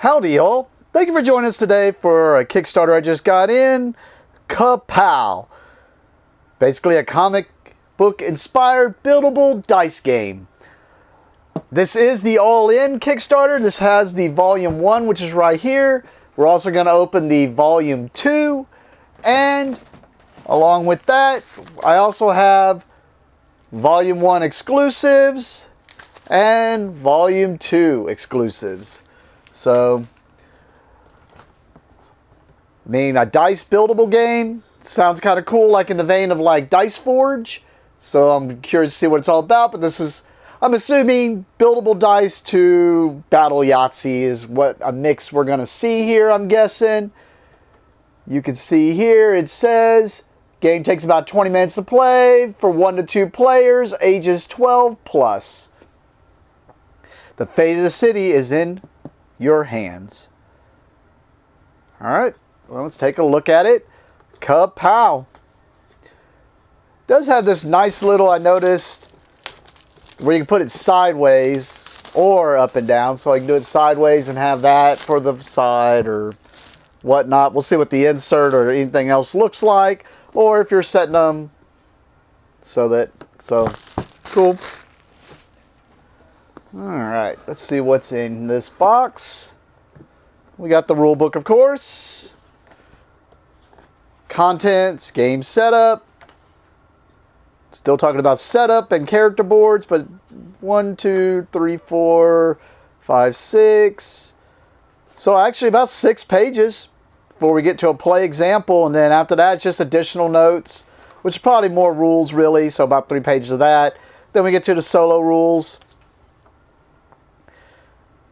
Howdy y'all. Thank you for joining us today for a Kickstarter I just got in, Kapow. Basically a comic book inspired buildable dice game. This is the all-in Kickstarter. This has the volume 1, which is right here. We're also going to open the volume 2, and along with that I also have volume 1 exclusives and volume 2 exclusives. So, I mean, a dice buildable game sounds kind of cool, like in the vein of like Dice Forge. So I'm curious to see what it's all about, but this is, I'm assuming, buildable dice to battle Yahtzee is what a mix we're going to see here, I'm guessing. You can see here it says, game takes about 20 minutes to play for 1 to 2 players, ages 12 plus. The fate of the city is in your hands. Alright, well, let's take a look at it. Kapow. Does have this nice little, I noticed, where you can put it sideways or up and down. So I can do it sideways and have that for the side or whatnot. We'll see what the insert or anything else looks like. Or if you're setting them so cool. Alright, let's see what's in this box. We got the rule book, of course. Contents, game setup. Still talking about setup and character boards, but 1, 2, 3, 4, 5, 6. So actually about 6 pages before we get to a play example, and then after that it's just additional notes, which is probably more rules really, so about 3 pages of that. Then we get to the solo rules.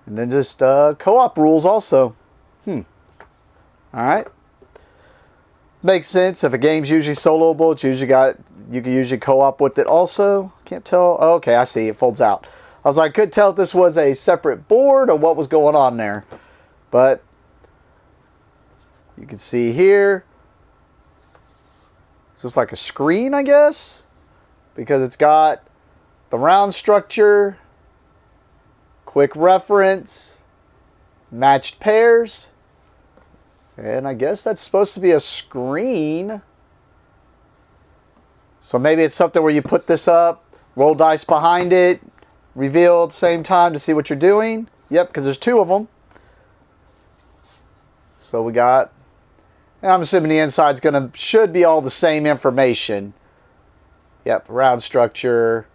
And then just co-op rules also. Alright. Makes sense. If a game's usually soloable, it's usually you can usually co-op with it also. Can't tell. Oh, okay, I see. It folds out. I was like, I couldn't tell if this was a separate board or what was going on there. But you can see here. It's just like a screen, I guess. Because it's got the round structure, quick reference, matched pairs, and I guess that's supposed to be a screen. So maybe it's something where you put this up, roll dice behind it, reveal at the same time to see what you're doing. Yep, because there's 2 of them. So we got, and I'm assuming the inside's should be all the same information. Yep, round structure,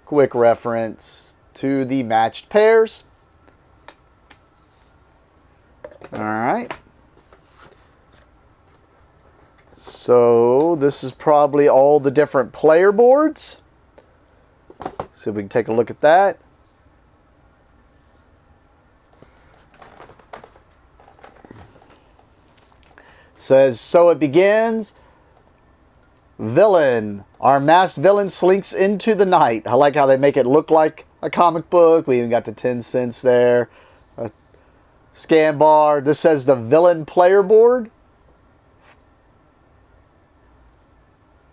quick reference to the matched pairs. Alright. So this is probably all the different player boards. So we can take a look at that. Says, so it begins. Villain. Our masked villain slinks into the night. I like how they make it look like a comic book. We even got the 10 cents there. A scan bar. This says the villain player board.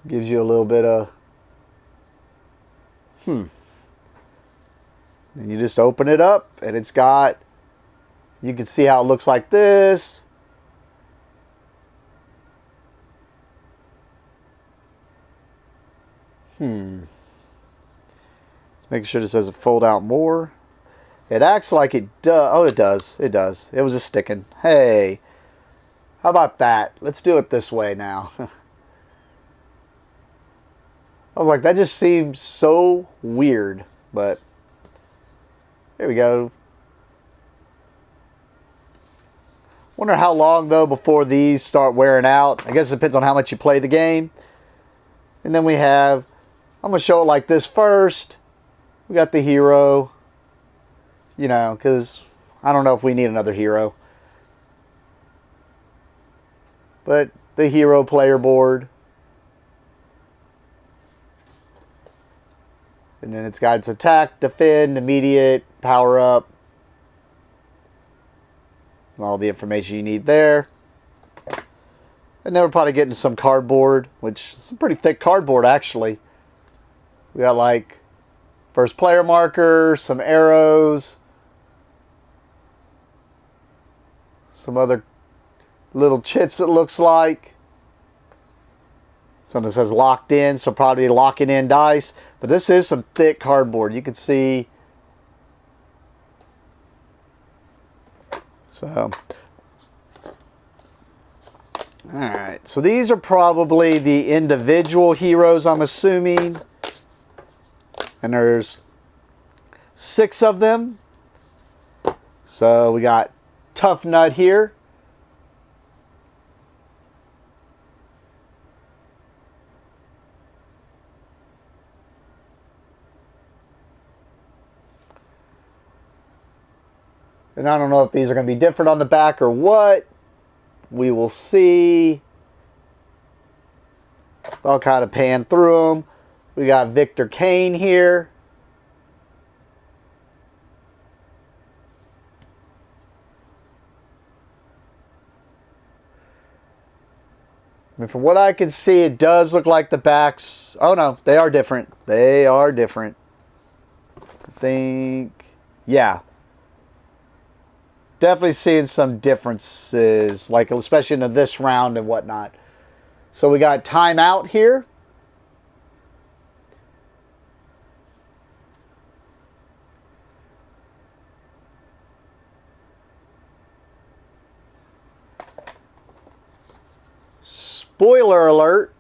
Gives you a little bit of... And you just open it up and it's got... You can see how it looks like this. Just making sure this doesn't fold out more. It acts like it does. Oh, it does. It does. It was just sticking. Hey. How about that? Let's do it this way now. I was like, that just seems so weird. But there we go. Wonder how long, though, before these start wearing out. I guess it depends on how much you play the game. And then we have... I'm going to show it like this first. We got the hero. You know, because I don't know if we need another hero. But the hero player board. And then it's got its attack, defend, immediate, power up. All the information you need there. And then we're probably getting some cardboard, which is some pretty thick cardboard actually. We got like first player marker, some arrows, Some other little chits, it looks like. Something that says locked in, so probably locking in dice. But this is some thick cardboard. You can see. So, alright. So these are probably the individual heroes, I'm assuming. And there's 6 of them. So we got Tough Nut here. And I don't know if these are going to be different on the back or what. We will see. I'll kind of pan through them. We got Victor Kane here. I mean, from what I can see, it does look like the backs. Oh no, they are different. They are different. I think, yeah. Definitely seeing some differences, like especially in this round and whatnot. So we got Timeout here. Spoiler alert.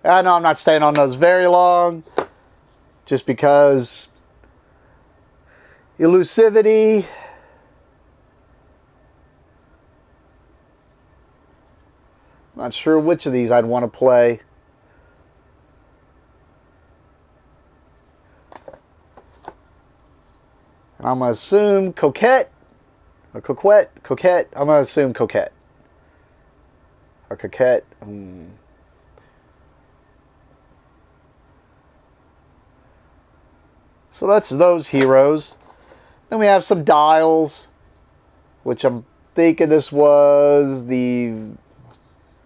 I know I'm not staying on those very long, just because elusivity. Not sure which of these I'd want to play. And I'm going to assume Coquette. Or Coquette. Coquette. I'm going to assume Coquette. Or Coquette. So that's those heroes. Then we have some dials, which I'm thinking this was the...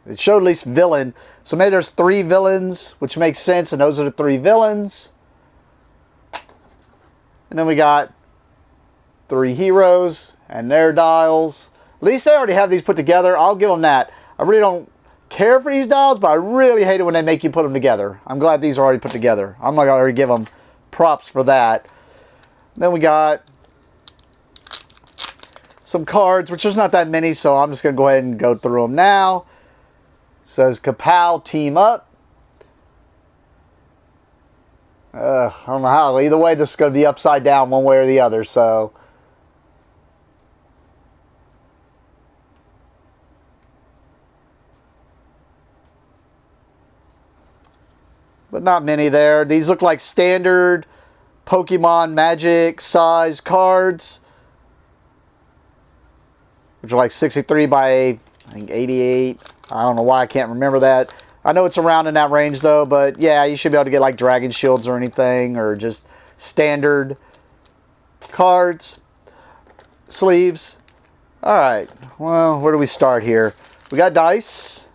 It showed at least villain. So maybe there's 3 villains, which makes sense, and those are the 3 villains. And then we got 3 heroes and their dials. At least they already have these put together. I'll give them that. I really don't care for these dials, but I really hate it when they make you put them together. I'm glad these are already put together. I'm not going to already give them props for that. Then we got some cards, which there's not that many, so I'm just going to go ahead and go through them now. It says Kapow, team up. I don't know how. Either way, this is going to be upside down one way or the other, so... But not many there. These look like standard Pokemon Magic size cards, which are like 63 by, I think, 88. I don't know why I can't remember that. I know it's around in that range though, but yeah, you should be able to get like Dragon Shields or anything, or just standard cards. Sleeves. Alright, well, where do we start here? We got dice.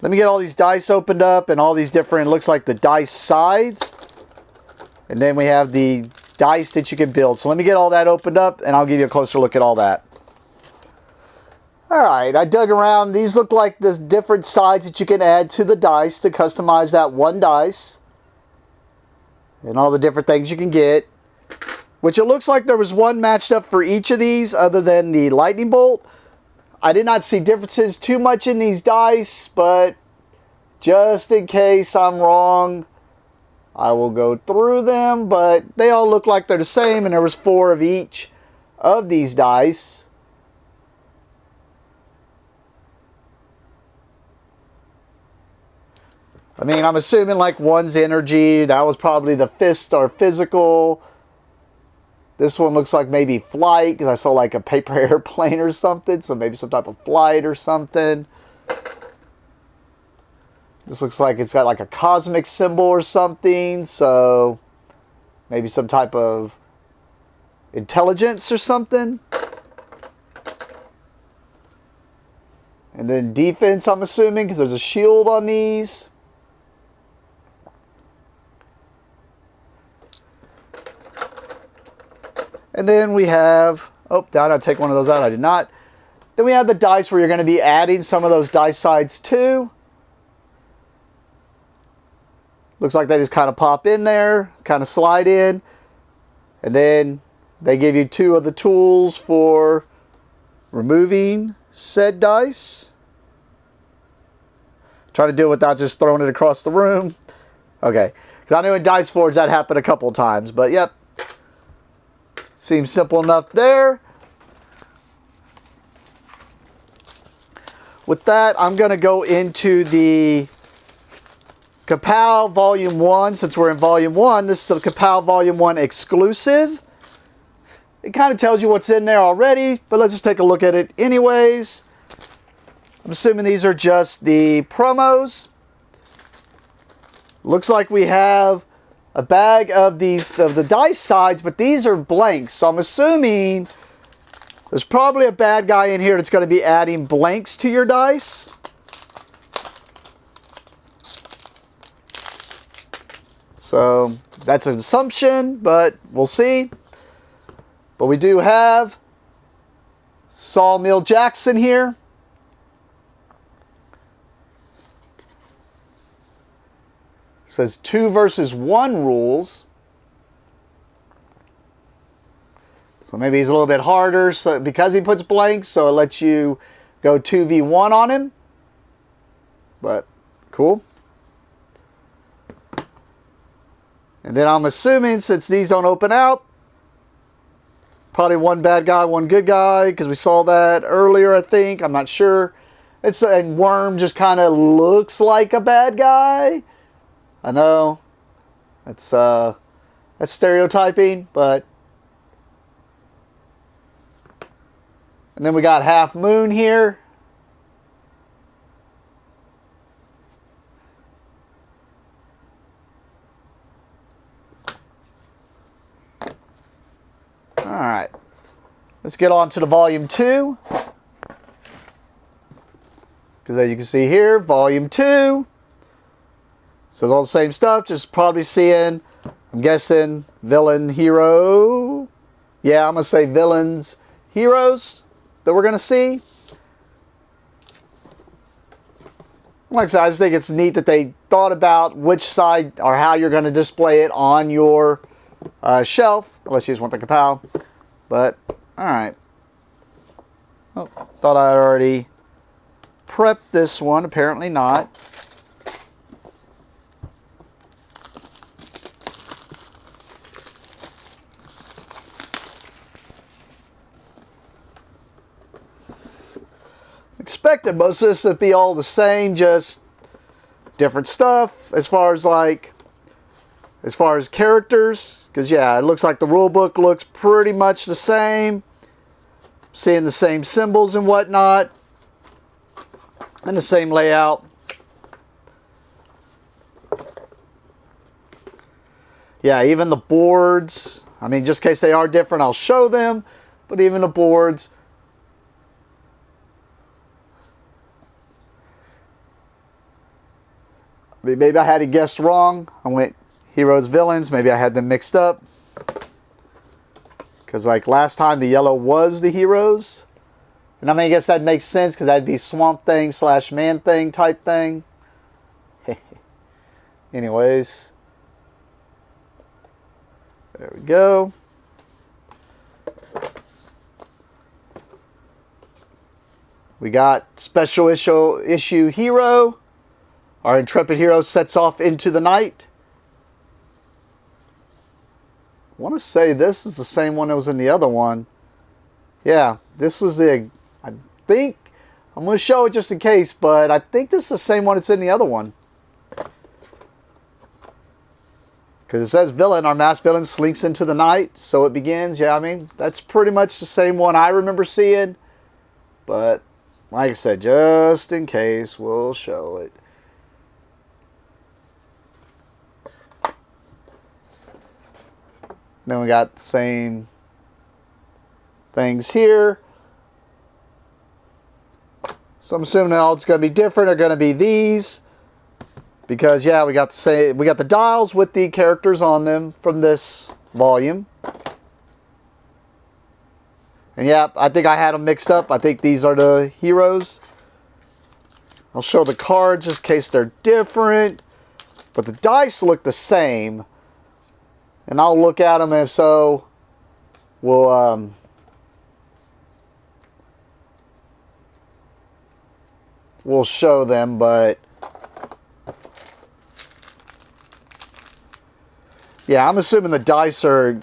Let me get all these dice opened up and all these different, it looks like the dice sides. And then we have the dice that you can build. So let me get all that opened up and I'll give you a closer look at all that. Alright, I dug around. These look like the different sides that you can add to the dice to customize that one dice. And all the different things you can get. Which it looks like there was one matched up for each of these other than the lightning bolt. I did not see differences too much in these dice, but just in case I'm wrong, I will go through them. But they all look like they're the same, and there was 4 of each of these dice. I mean, I'm assuming like one's energy. That was probably the fist or physical. This one looks like maybe flight, because I saw like a paper airplane or something. So maybe some type of flight or something. This looks like it's got like a cosmic symbol or something. So maybe some type of intelligence or something. And And then defense, I'm assuming, because there's a shield on these. And then we have, oh, did I take one of those out? I did not. Then we have the dice where you're going to be adding some of those dice sides too. Looks like they just kind of pop in there, kind of slide in. And then they give you 2 of the tools for removing said dice. Try to do it without just throwing it across the room. Okay, because I know in Dice Forge that happened a couple of times, but yep. Seems simple enough there. With that, I'm going to go into the Kapow Volume 1. Since we're in Volume 1, this is the Kapow Volume 1 exclusive. It kind of tells you what's in there already, but let's just take a look at it anyways. I'm assuming these are just the promos. Looks like we have a bag of the dice sides, but these are blanks. So I'm assuming there's probably a bad guy in here that's going to be adding blanks to your dice. So that's an assumption, but we'll see. But we do have Sawmill Jackson here. Says 2 versus 1 rules. So maybe he's a little bit harder so because he puts blanks, so it lets you go 2v1 on him. But cool. And then I'm assuming since these don't open out, probably 1 bad guy, 1 good guy, because we saw that earlier, I think. I'm not sure. And Worm just kind of looks like a bad guy. I know that's stereotyping, but and then we got Half Moon here. All right, let's get on to the Volume 2, because as you can see here, Volume 2. So it's all the same stuff, just probably seeing, I'm guessing, villain, hero. Yeah, I'm going to say villains, heroes that we're going to see. Like I said, I just think it's neat that they thought about which side or how you're going to display it on your shelf, unless you just want the Kapow. But, alright. Oh, thought I already prepped this one, apparently not. Expected most of this to be all the same, just different stuff as far as characters, because yeah, it looks like the rule book looks pretty much the same, seeing the same symbols and whatnot and the same layout. Yeah, even the boards, I mean, just in case they are different, I'll show them, but even the boards, maybe I had it guessed wrong. I went heroes, villains. Maybe I had them mixed up. Because like last time the yellow was the heroes. And I mean, I guess that makes sense because that'd be Swamp Thing / Man Thing type thing. Anyways. There we go. We got special issue hero. Our intrepid hero sets off into the night. I want to say this is the same one that was in the other one. Yeah, this is the, I think, I'm going to show it just in case, but I think this is the same one that's in the other one. Because it says villain, our masked villain slinks into the night, so it begins. Yeah, I mean, that's pretty much the same one I remember seeing. But, like I said, just in case, we'll show it. Then we got the same things here. So I'm assuming all it's going to be different are going to be these. Because, yeah, we got the dials with the characters on them from this volume. And, yeah, I think I had them mixed up. I think these are the heroes. I'll show the cards just in case they're different. But the dice look the same. And I'll look at them, if so, we'll show them, but yeah, I'm assuming the dice are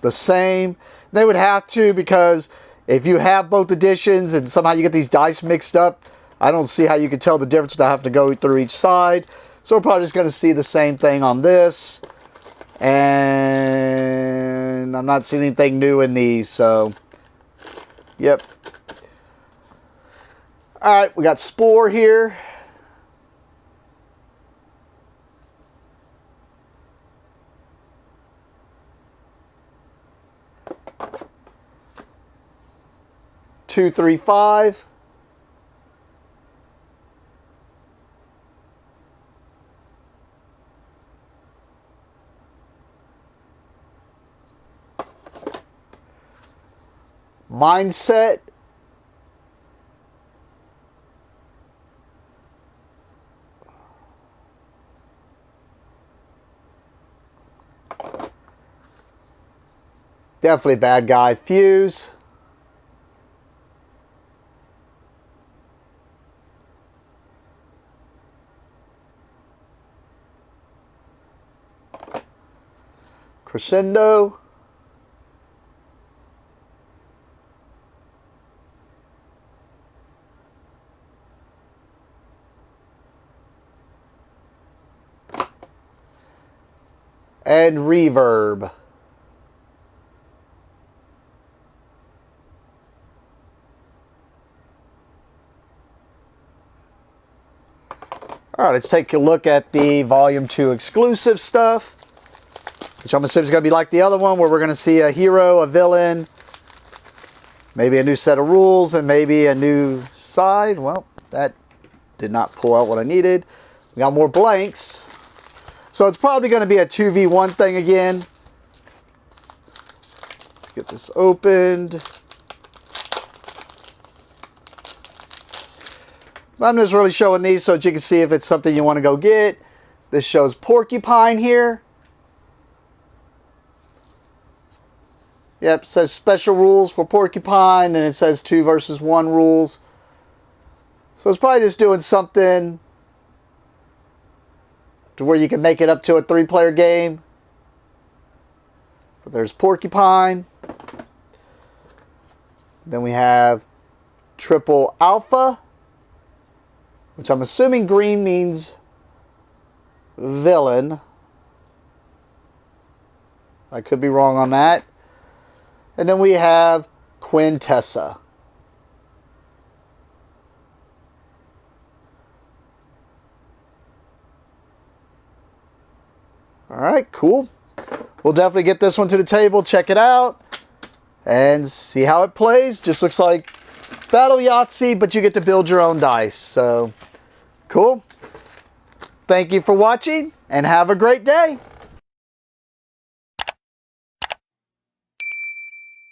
the same. They would have to, because if you have both editions and somehow you get these dice mixed up, I don't see how you could tell the difference without having to go through each side. So we're probably just going to see the same thing on this. And I'm not seeing anything new in these, so yep. Alright, we got Spore here. Two, three, five. Mindset. Definitely bad guy. Fuse. Crescendo. And Reverb. All right, let's take a look at the Volume 2 exclusive stuff, which I'm assuming is going to be like the other one, where we're going to see a hero, a villain, maybe a new set of rules, and maybe a new side. Well, that did not pull out what I needed. We got more blanks. So it's probably going to be a 2v1 thing again. Let's get this opened. I'm just really showing these so that you can see if it's something you want to go get. This shows Porcupine here. Yep, it says special rules for Porcupine, and it says 2 versus 1 rules. So it's probably just doing something to where you can make it up to a 3-player game. But there's Porcupine. Then we have Triple Alpha, which I'm assuming green means villain. I could be wrong on that. And then we have Quintessa. All right, cool. We'll definitely get this one to the table, check it out, and see how it plays. Just looks like Battle Yahtzee, but you get to build your own dice. So, cool. Thank you for watching, and have a great day.